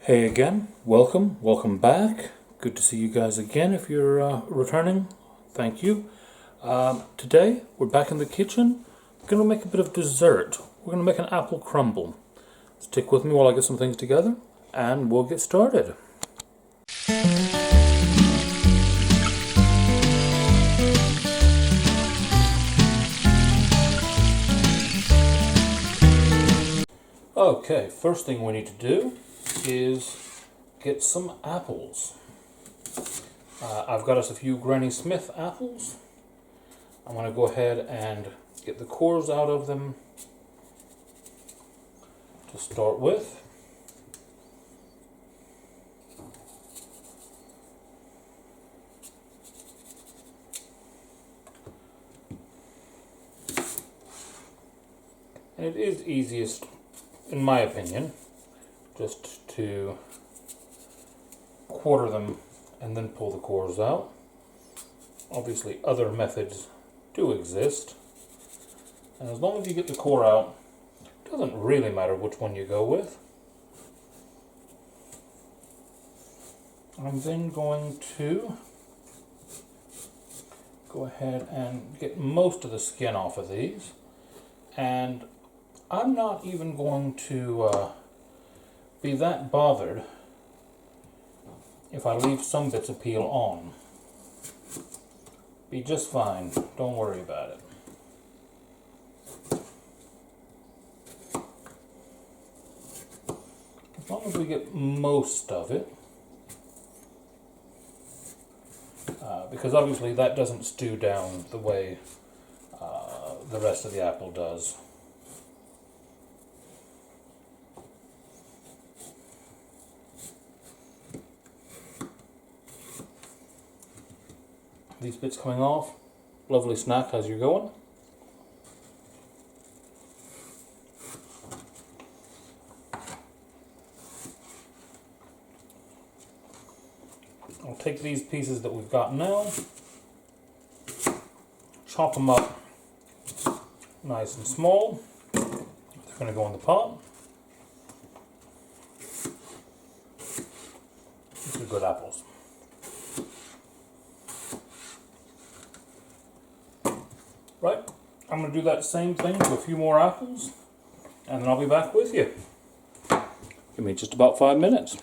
Hey again, welcome back. Good to see you guys again if you're returning. Thank you. Today we're back in the kitchen. We're going to make a bit of dessert. We're going to make an apple crumble. Stick with me while I get some things together and we'll get started. Okay, first thing we need to do is get some apples. I've got us a few Granny Smith apples. I'm going to go ahead and get the cores out of them to start with. And it is easiest, in my opinion, just to quarter them and then pull the cores out. Obviously other methods do exist, and as long as you get the core out, it doesn't really matter which one you go with. I'm then going to go ahead and get most of the skin off of these, and I'm not even going to be that bothered if I leave some bits of peel on. Be just fine, don't worry about it. As long as we get most of it, because obviously that doesn't stew down the way the rest of the apple does. These bits coming off, lovely snack as you're going. I'll take these pieces that we've got now, chop them up nice and small. They're going to go in the pot. These are good apples. Right, I'm going to do that same thing to a few more apples, and then I'll be back with you. Give me just about 5 minutes.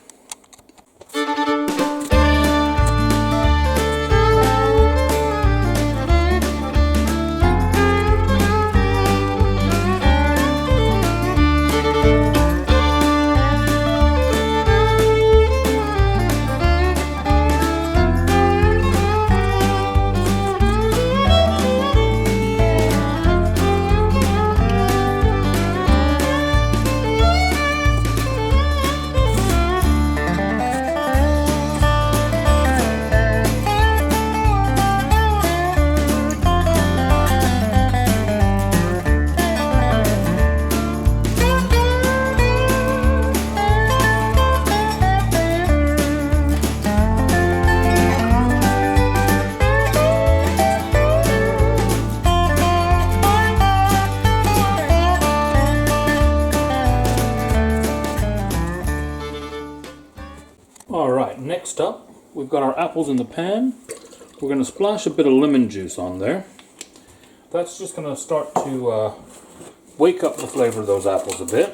Alright, next up, we've got our apples in the pan. We're going to splash a bit of lemon juice on there. That's just going to start to wake up the flavor of those apples a bit.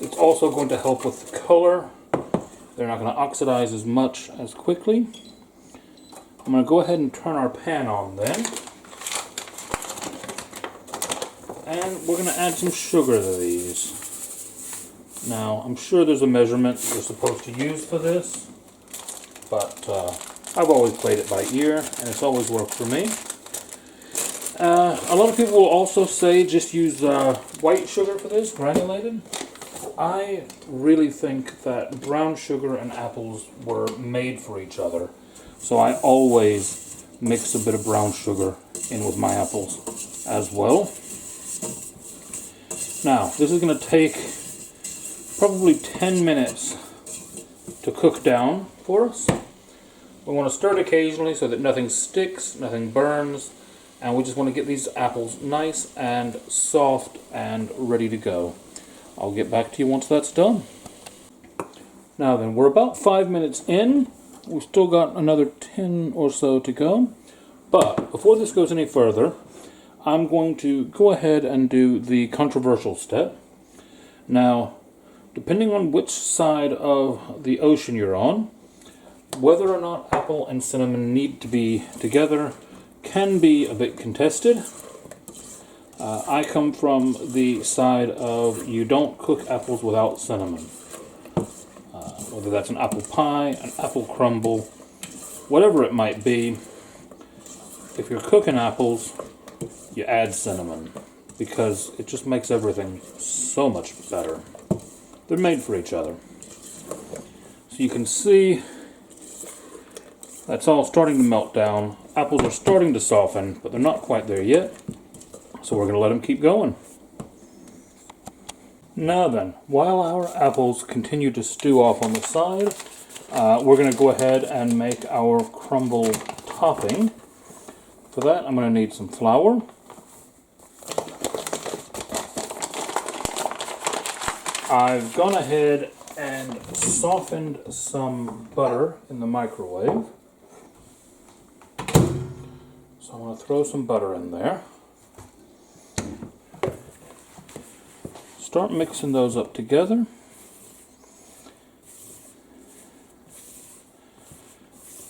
It's also going to help with the color. They're not going to oxidize as much as quickly. I'm going to go ahead and turn our pan on then. And we're going to add some sugar to these. Now, I'm sure there's a measurement you're supposed to use for this, but I've always played it by ear, and it's always worked for me. A lot of people will also say just use white sugar for this, granulated. I really think that brown sugar and apples were made for each other, so I always mix a bit of brown sugar in with my apples as well. Now, this is going to take probably 10 minutes to cook down for us. We want to stir it occasionally so that nothing sticks, nothing burns, and we just want to get these apples nice and soft and ready to go. I'll get back to you once that's done. Now then, we're about 5 minutes in. We've still got another 10 or so to go. But before this goes any further, I'm going to go ahead and do the controversial step. Now, depending on which side of the ocean you're on, whether or not apple and cinnamon need to be together can be a bit contested. I come from the side of you don't cook apples without cinnamon. Whether that's an apple pie, an apple crumble, whatever it might be, if you're cooking apples, you add cinnamon because it just makes everything so much better. They're made for each other. So you can see that's all starting to melt down. Apples are starting to soften, but they're not quite there yet. So we're going to let them keep going. Now then, while our apples continue to stew off on the side, we're going to go ahead and make our crumble topping. For that, I'm going to need some flour. I've gone ahead and softened some butter in the microwave. So I'm going to throw some butter in there. Start mixing those up together.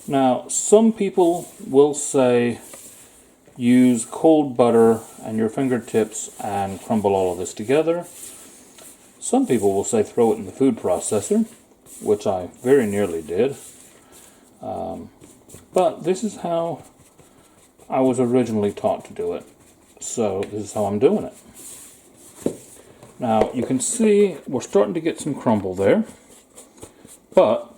Now, some people will say use cold butter and your fingertips and crumble all of this together. Some people will say throw it in the food processor, which I very nearly did. But this is how I was originally taught to do it. So this is how I'm doing it. Now, you can see we're starting to get some crumble there, but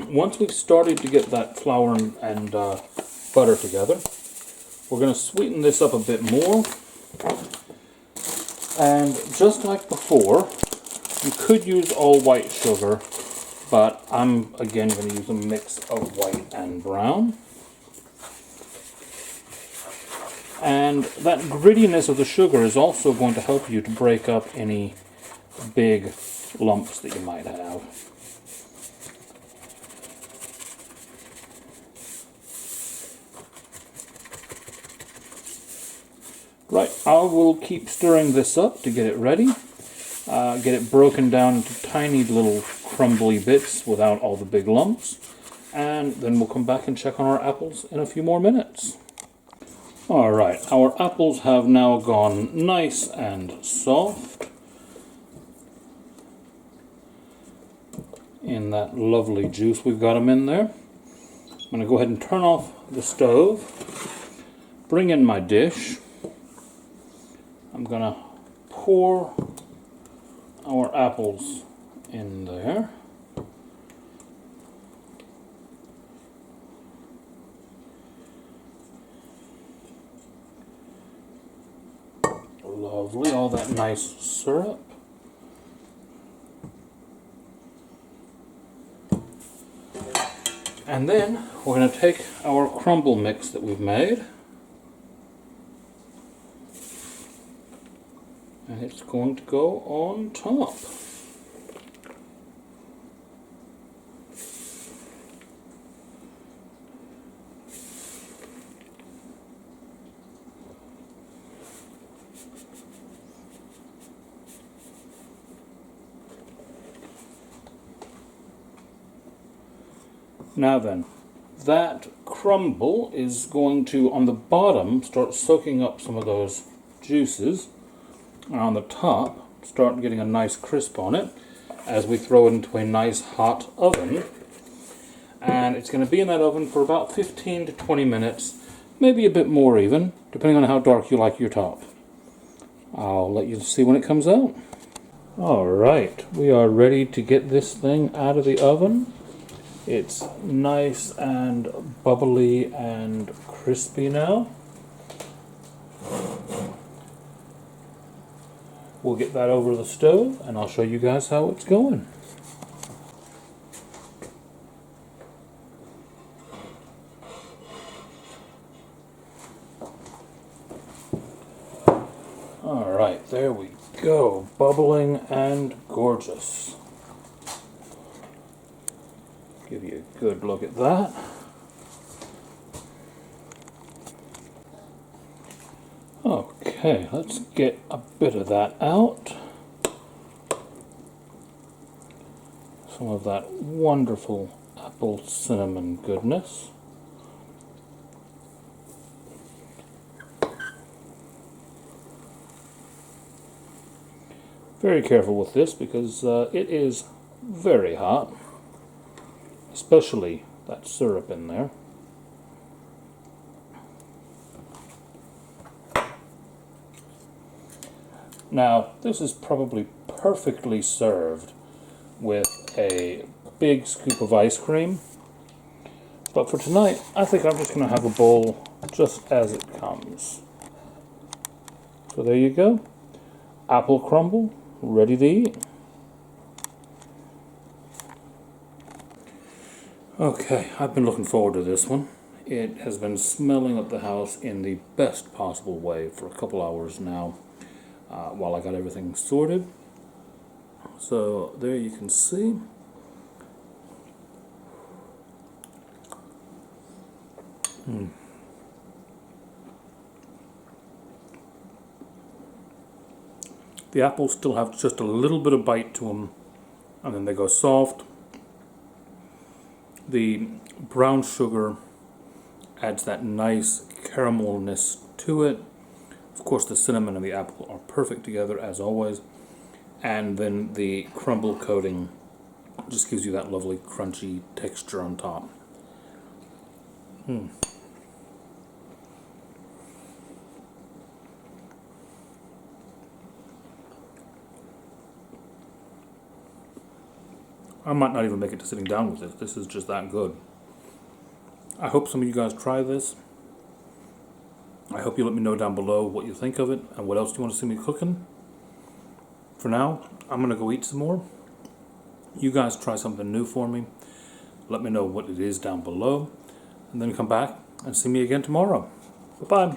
once we've started to get that flour and butter together, we're going to sweeten this up a bit more. And just like before, you could use all white sugar, but I'm again going to use a mix of white and brown. And that grittiness of the sugar is also going to help you to break up any big lumps that you might have. Right, I will keep stirring this up to get it ready. Get it broken down into tiny little crumbly bits without all the big lumps. And then we'll come back and check on our apples in a few more minutes. Alright, our apples have now gone nice and soft in that lovely juice we've got them in there. I'm going to go ahead and turn off the stove, bring in my dish. I'm going to pour our apples in there. Lovely, all that nice syrup. And then we're going to take our crumble mix that we've made, and it's going to go on top. Now then, that crumble is going to, on the bottom, start soaking up some of those juices, and on the top, start getting a nice crisp on it as we throw it into a nice hot oven. And it's going to be in that oven for about 15 to 20 minutes, maybe a bit more even, depending on how dark you like your top. I'll let you see when it comes out. Alright, we are ready to get this thing out of the oven. It's nice and bubbly and crispy now. We'll get that over the stove and I'll show you guys how it's going. Alright, there we go. Bubbling and gorgeous. Give you a good look at that. Okay, let's get a bit of that out. Some of that wonderful apple cinnamon goodness. Very careful with this because it is very hot, especially that syrup in there. Now, this is probably perfectly served with a big scoop of ice cream, but for tonight, I think I'm just going to have a bowl just as it comes. So there you go, apple crumble, ready to eat. Okay, I've been looking forward to this one. It has been smelling up the house in the best possible way for a couple hours now, while I got everything sorted. So there you can see. The apples still have just a little bit of bite to them, and then they go soft. The brown sugar adds that nice caramelness to it. Of course, the cinnamon and the apple are perfect together as always, and then the crumble coating just gives you that lovely crunchy texture on top. I might not even make it to sitting down with this. This is just that good. I hope some of you guys try this. I hope you let me know down below what you think of it and what else you want to see me cooking. For now, I'm going to go eat some more. You guys try something new for me. Let me know what it is down below. And then come back and see me again tomorrow. Bye-bye.